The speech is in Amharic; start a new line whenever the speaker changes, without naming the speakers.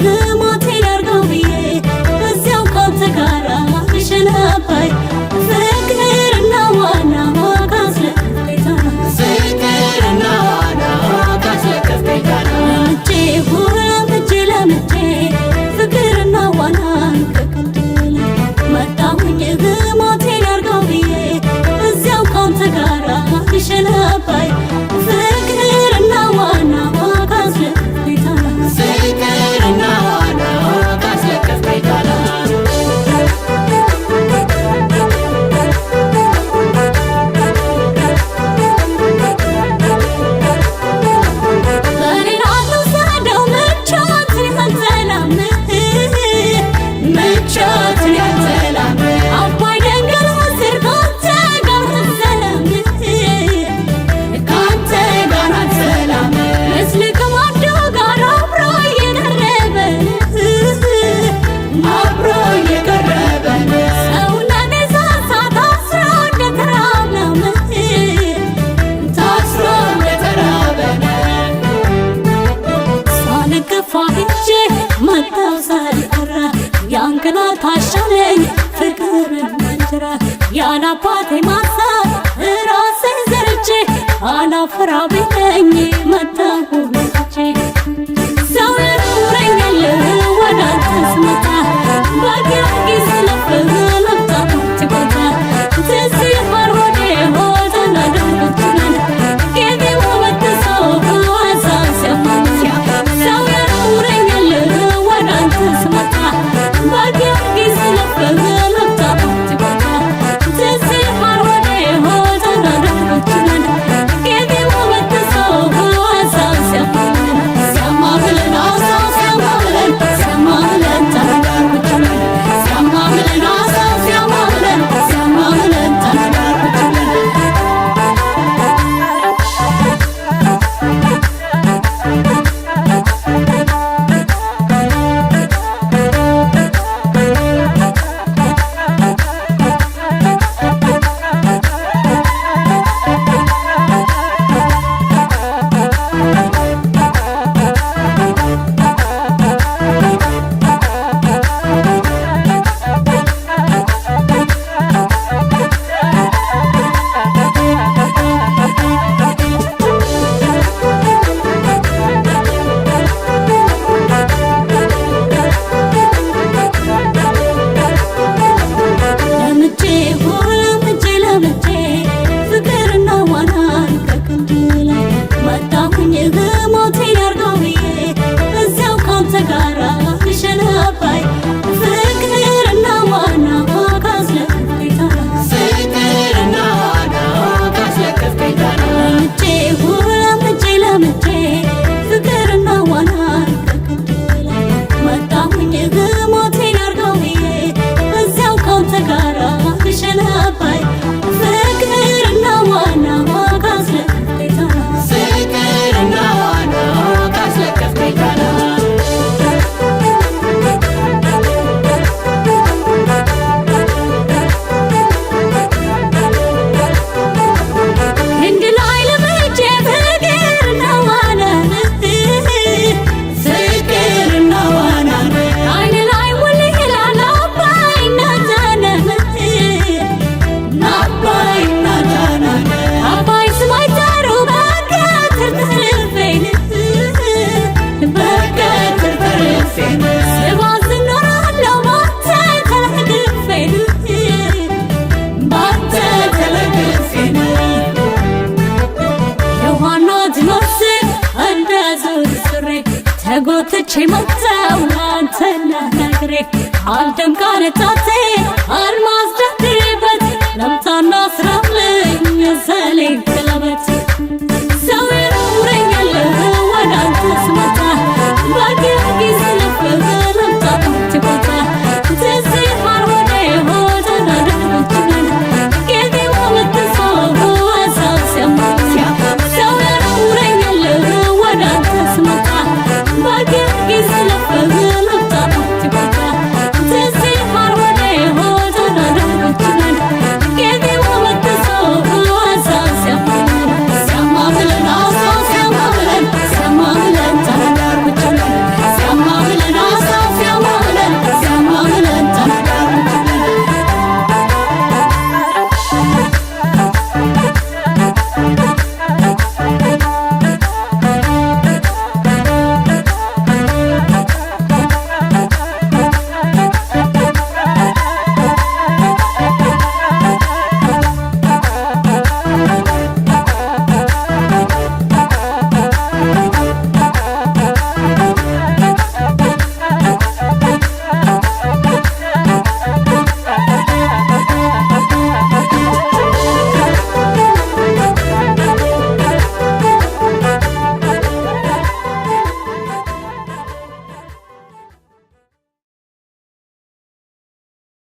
ግማቴ ያርገው ብዬ እዚያው ካንተ ጋራ ልሸነባይ ፍቅርና ዋና ካስለከፍከኝ
ፍቅርና ዋና ካስለከፍከኝ
ለምጄ ለምጄ ለምጄ ፍቅርና ዋናን ከቅድል መጣሁኝ ግማቴ ያርገው ብዬ እዚያው ካንተ ጋራ ልሸነባይ ፍቅርና ዋና ካስለከፍከኝ
ፍቅርና ዋና ካስለከፍከኝ
ታሻለኝ ፍቅርን መንጀራ ያላባቴ ማሳ ራሴን ዘርቼ አላፈራ ቢለኝ መጣሁ ልጄ ሰው ያኖረኛል ወደ አንተ ስመጣ በጊዮርጊስ ለፍህ መምጣቱ ትጎታ ትዝ ይባል ሆዴ ሆዘና ደረችለን ጌጤው በጥሶ ሀሳብ ሲያማኝ ሰው ያኖረኛል ወደ አንተ ስመጣ በጊዮርጊስ ለፍህ መምጣቱ ትጎታ ትዝ ይባል ሆዴ ሆዘና ደረችለን ጌጤው በጥሶ ሀሳብ ሲያማኝ ሲያማብለን ሀሳብ ሲያማብለን ሲያማብለን ተነጋርኩችለን ሲያማብለን ሀሳብ ሲያማብለን ሲያማብለን ተነጋርኩችለን ለምጄ ፍቅርና ዋናን ከቅንድላ መጣሁኝ ግማቴ ያርገው ብዬ እዚያው ካንተ ጋራ ልሸነባይ ፍቅርና ዋና ካስለከፍከኝ
ፍቅርና ዋና ካስለከፍከኝ
ለምጄ ፍቅርና ዋናን ከቅንድላ መጣሁኝ ግማቴ ያርገው ብዬ እዚያው ካንተ ጋራ ልሸነባይ ፍቅርና ዋና ካስለከፍከኝ
ፍቅርና ዋና ካስለከፍከኝ
ህንድ ላይ ለምጄ ፍቅርና ዋናን
ፍቅርና ዋና
አይን ላይ ውል ይላል አባይና ጃነን
አባይና ጃና
አባይ ስማይ ታሩ በቀትር ተርፌን
በቀትር ተርፌን
ስባዝ እኖራለሁ ባንተ ተለግፌን
ባንተ ተለግፌን
የዋና ትመስል እንደ ዙር ሱሬ ተጎትቼ መጣሁ ላንተ ለነግሬ አልደምቃ ነጣቴ አልማ